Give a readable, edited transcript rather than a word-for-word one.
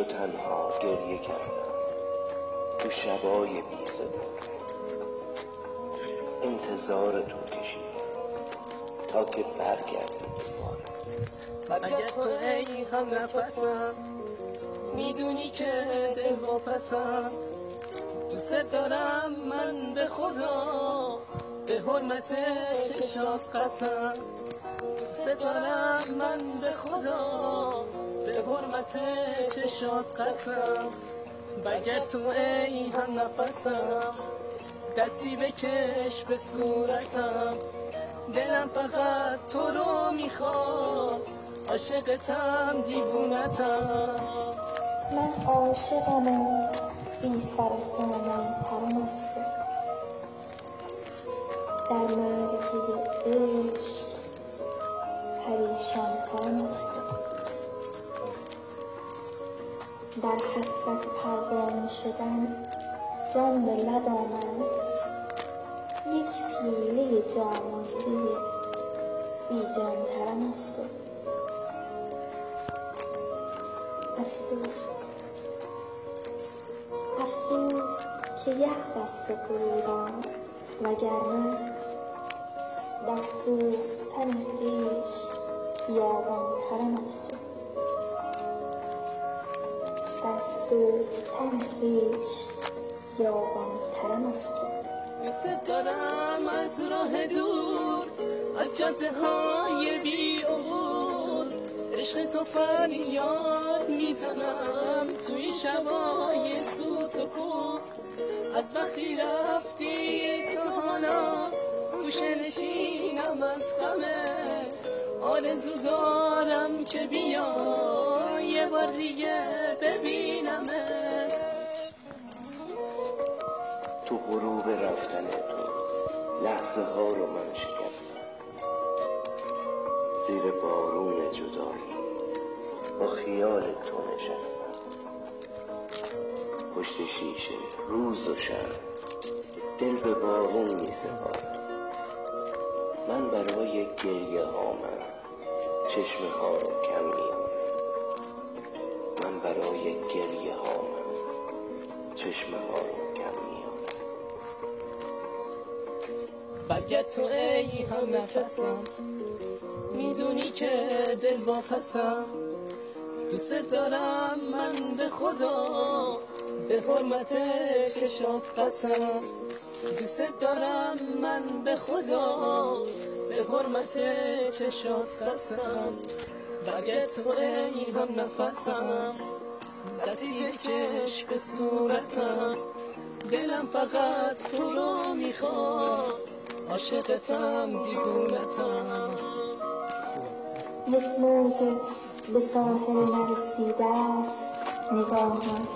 تو تنها گریه کردم تو شبای بی صدا، انتظار تو کشیدم تا که برگردی دوباره. مگر تو ای هم نفسم میدونی که دل واپسم، دوست دارم من به خدا به حرمت چشات قسم، دوست دارم من به خدا به حرمت چشات قسم. مگر تو ای هم نفسم دستی بکش به صورتم، دلم فقط تو رو میخواد عاشقتم دیوونتم. من عاشقم و بی سر و سامان ترم از تو، در معرکه عشق پریشان ترم از تو، در حسرت پروانه شدن جان به لب آمد، یک پیله جامانده بی جان ترم از تو. افسوس که یخ بسته بودم، وگرنه در سوختن خویش بیابان ترم از تو، در سوختن خویش بیابان ترم از تو. دوست دارم از راه دور، از جاده های بی عبور، عشق تو فریاد میزنم توی شبای سوت و کور. از وقتی رفتی تا حالا گوشه نشینم از غمه، آرزو دارم که بیا یه بار دیگه ببینمت. تو غروب رفتن تو لحظه ها رو من شکستم، زیر بارون جدایی با خیال تو نشستم، پشت شیشه روز و شب دل به بارون می سپارم. من برای گریه ها چشمه ها رو کم میارم، من برای گریه ها چشمه ها رو کم میارم. مگر تو ای هم نفسم میدونی که دل واپسم، دوست دارم من به خدا به حرمت چشات قسم، دوست دارم من به خدا به حرمت چشات قسم. مگر تو ای هم نفسم دستی بکش به صورتم، دلم فقط تو رو میخواد عاشقتم دیوونتم. یک موج به ساحل نرسیده است نگاهم،